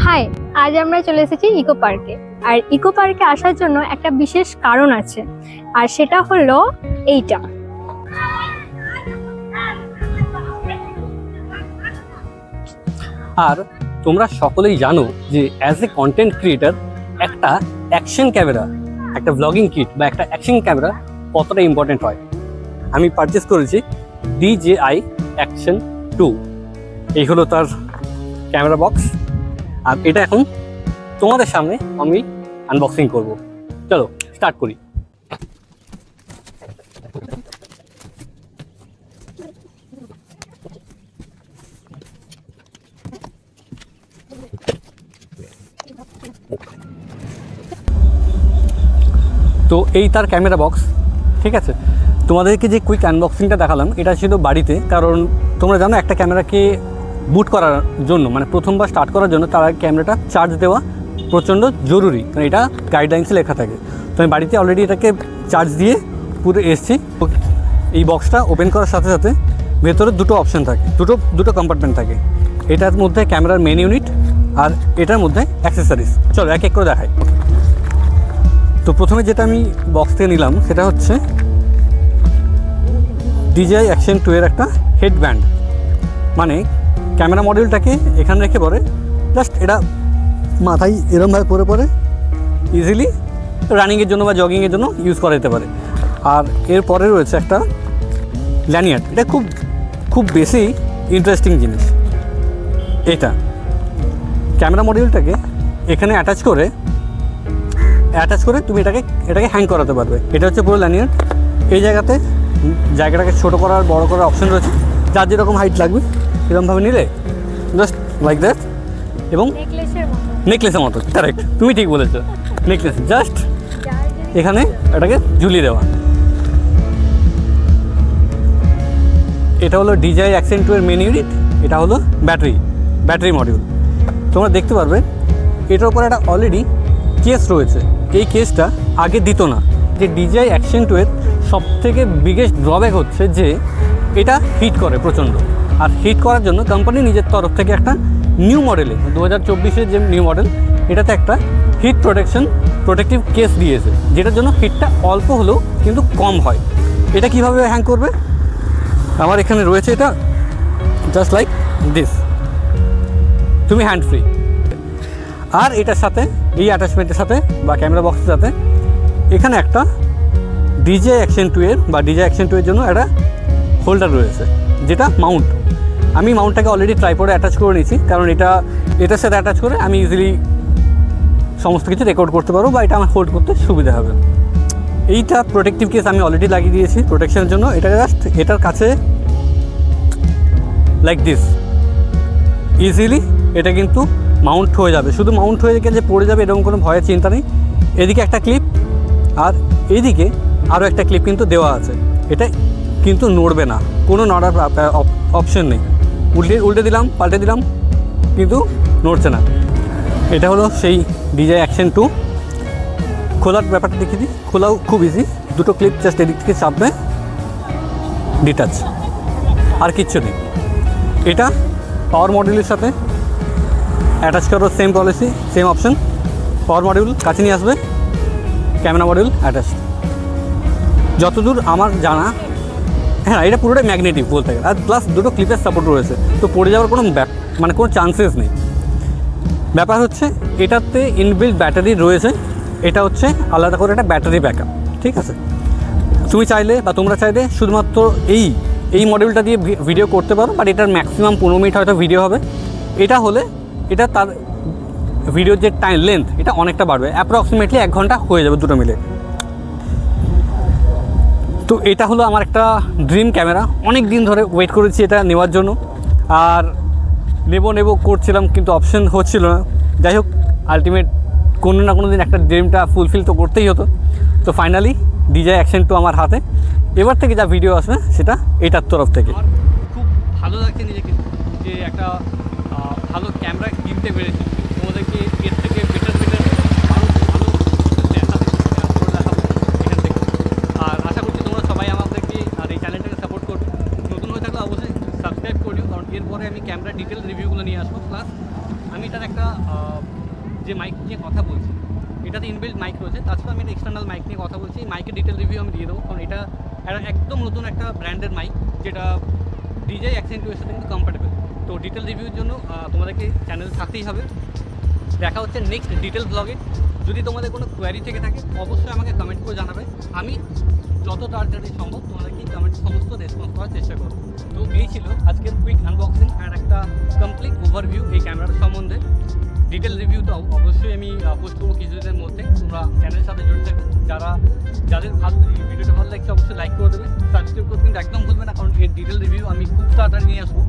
High, আজ আমরা চলে এসেছি ইকো পার্কে। আর ইকো পার্কে আসার জন্য একটা বিশেষ কারণ আছে, আর সেটা হলো এইটা। আর তোমরা সকলেই জানো যে অ্যাজ এ কন্টেন্ট ক্রিয়েটার একটা অ্যাকশন ক্যামেরা, একটা ব্লগিং কিট বা একটা অ্যাকশন ক্যামেরা কতটা ইম্পর্টেন্ট হয়। আমি পারচেস করেছি DJI Action 2। এই হলো তার ক্যামেরা বক্স, আর এটা এখন তোমাদের সামনে আমি আনবক্সিং করব। চলো স্টার্ট করি। তো এই তার ক্যামেরা বক্স, ঠিক আছে। তোমাদেরকে যে কুইক আনবক্সিংটা দেখালাম এটা ছিল বাড়িতে, কারণ তোমরা জানো একটা ক্যামেরাকে বুট করার জন্য, মানে প্রথমবার স্টার্ট করার জন্য তার ক্যামেরাটা চার্জ দেওয়া প্রচণ্ড জরুরি, কারণ এটা গাইডলাইন্সে লেখা থাকে। তো আমি বাড়িতে অলরেডি এটাকে চার্জ দিয়ে পুরো এসেছি। এই বক্সটা ওপেন করার সাথে সাথে ভেতরে দুটো অপশান থাকে, দুটো কম্পার্টমেন্ট থাকে। এটার মধ্যে ক্যামেরার মেন ইউনিট আর এটার মধ্যে অ্যাক্সেসরিজ। চলো এক এক করে দেখাই। তো প্রথমে যেটা আমি বক্স থেকে নিলাম সেটা হচ্ছে DJI Action 2 এর একটা হেডব্যান্ড। মানে ক্যামেরা মডিউলটাকে এখানে রেখে পরে জাস্ট এটা মাথায় এরমভাবে পরে ইজিলি রানিংয়ের জন্য বা জগিংয়ের জন্য ইউজ করা যেতে পারে। আর এরপরে রয়েছে একটা ল্যানিয়ার্ড। এটা খুব বেশি ইন্টারেস্টিং জিনিস। এটা ক্যামেরা মডিউলটাকে এখানে অ্যাটাচ করে তুমি এটাকে হ্যাং করাতে পারবে। এটা হচ্ছে পুরো ল্যানিয়ার্ড। এই জায়গাটাকে ছোটো করার বড় করার অপশন রয়েছে, যার যেরকম হাইট লাগবে এরকমভাবে নিলে জাস্ট লাইক দ্যাট, এবং নেকলেসের মতো। কারেক্ট, তুমি ঠিক বলেছো, নেকলেস। জাস্ট এখানে এটাকে ঝুলিয়ে দেওয়া। এটা হলো DJI Action 2 এর মেন ইউনিট। এটা হলো ব্যাটারি মডিউল। তোমরা দেখতে পারবে এটার উপরে একটা অলরেডি কেস রয়েছে। এই কেসটা আগে দিত না। যে DJI Action 2 এর সবথেকে বিগেস্ট ড্রব্যাক হচ্ছে যে এটা হিট করে প্রচণ্ড। আর হিট করার জন্য কোম্পানি নিজের তরফ থেকে একটা নিউ মডেলে 2024-এর যে নিউ মডেল, এটাতে একটা হিট প্রোটেক্টিভ কেস দিয়েছে, যেটার জন্য হিটটা অল্প হলেও কিন্তু কম হয়। এটা কিভাবে হ্যাং করবে? আমার এখানে রয়েছে এটা, জাস্ট লাইক দিস, তুমি হ্যান্ড ফ্রি। আর এটার সাথে, এই অ্যাটাচমেন্টের সাথে বা ক্যামেরা বক্সের সাথে এখানে একটা DJI Action 2 এর বা DJI Action 2 এর জন্য একটা হোল্ডার রয়েছে, যেটা মাউন্ট। আমি মাউন্টটাকে অলরেডি ট্রাইপডে অ্যাটাচ করে নিয়েছি, কারণ এটার সাথে অ্যাটাচ করে আমি ইজিলি সমস্ত কিছু রেকর্ড করতে পারবো বা এটা আমার হোল্ড করতে সুবিধা হবে। এইটা প্রোটেক্টিভ কেস আমি অলরেডি লাগিয়ে দিয়েছি প্রোটেকশনের জন্য। এটা জাস্ট এটার কাছে লাইক দিস ইজিলি এটা কিন্তু মাউন্ট হয়ে যাবে। শুধু মাউন্ট হয়ে গেলে পড়ে যাবে এরকম কোনো ভয়ের চিন্তা নেই। এদিকে একটা ক্লিপ আর এইদিকে আরও একটা ক্লিপ কিন্তু দেওয়া আছে। এটা কিন্তু নড়বে না, কোনো নড়ার অপশন নেই। উল্টে দিলাম, পাল্টে দিলাম, কিন্তু নড়ছে না। এটা হলো সেই DJI Action 2। খোলার ব্যাপারটা দেখিয়ে দিই। খোলাও খুব ইজি। দুটো ক্লিপ জাস্ট এদিক থেকে চাপবে, ডিটাচ, আর কিচ্ছু নেই। এটা পাওয়ার মডিউলের সাথে অ্যাটাচ করার সেম পলিসি, সেম অপশন। পাওয়ার মডিউল কাছে নিয়ে আসবে, ক্যামেরা মডিউল অ্যাটাচ। যতদূর আমার জানা, হ্যাঁ, এটা পুরোটাই ম্যাগনেটিক বলতে গেলে। আর প্লাস দুটো ক্লিপের সাপোর্ট রয়েছে, তো পড়ে যাওয়ার কোনো চান্সেস নেই। ব্যাপার হচ্ছে এটাতে ইনবিল্ট ব্যাটারি রয়েছে। এটা হচ্ছে আলাদা করে একটা ব্যাটারি ব্যাকআপ, ঠিক আছে। তুমি চাইলে বা তোমরা চাইলে শুধুমাত্র এই মডিউলটা দিয়ে ভিডিও করতে পারো, বাট এটার ম্যাক্সিমাম 15 মিনিট হয়তো ভিডিও হবে। এটা হলে এটা তার ভিডিওর যে টাইম লেন্থ এটা অনেকটা বাড়বে, অ্যাপ্রক্সিমেটলি 1 ঘন্টা হয়ে যাবে দুটো মিলে। তো এটা হলো আমার একটা ড্রিম ক্যামেরা। অনেক দিন ধরে ওয়েট করেছি এটা নেওয়ার জন্য, আর নেব করছিলাম, কিন্তু অপশন হচ্ছিল না। যাই হোক, আলটিমেট কোনো না কোনো দিন একটা ড্রিমটা ফুলফিল তো করতেই হতো। তো ফাইনালি DJI Action 2 আমার হাতে। এবার থেকে যা ভিডিও আসবে সেটা এটার তরফ থেকে। খুব ভালো লাগছে নিজেকে যে একটা ভালো ক্যামেরা কিনতে পেরেছি। তোমাদেরকে এর থেকে বেটার ভালো দেখাবো এখান থেকে। আর আশা করছি তোমরা সবাই আমাদেরকে আর এই চ্যানেলটাকে সাপোর্ট করবে। নতুন হয়ে থাকলে অবশ্যই সাবস্ক্রাইব করে নিও, কারণ এরপরে আমি ক্যামেরা ডিটেল রিভিউগুলো নিয়ে আসবো। প্লাস আমি এটার একটা যে মাইক নিয়ে কথা বলছি, এটাতে ইনবিল্ট মাইক রয়েছে, তাছাড়া আমি একটা এক্সটার্নাল মাইক নিয়ে কথা বলছি। এই মাইকের ডিটেল রিভিউ আমি দিয়ে দেবো, কারণ এটা একদম নতুন একটা ব্র্যান্ডের মাইক, যেটা ডিজে অ্যাক্সেন্টুয়ের সাথে কিন্তু কম্প্যাটেবল। তো ডিটেল রিভিউর জন্য তোমাদেরকে চ্যানেল থাকতেই হবে। দেখা হচ্ছে নেক্সট ডিটেল ব্লগে। যদি তোমাদের কোনো কোয়ারি থেকে থাকে অবশ্যই আমাকে কমেন্ট করে জানাবে, আমি যত তাড়াতাড়ি সম্ভব তোমাদেরকে কমেন্ট সমস্ত রেসপন্স করার চেষ্টা করবো। তো এই ছিল আজকের কুইক আনবক্সিং আর একটা কমপ্লিট ওভারভিউ এই ক্যামেরার সম্বন্ধে। ডিটেল রিভিউ তো অবশ্যই আমি পোস্ট করবো কিছুদিনের মধ্যে। তোমরা চ্যানেলের সাথে জড়িত থাকো, যাদের ভিডিওটা ভালো লাগছে অবশ্যই লাইক করে দেবে, সাবস্ক্রাইব করতে কিন্তু একদম ভুলবে না, কারণ এর ডিটেল রিভিউ আমি খুব তাড়াতাড়ি নিয়ে আসবো।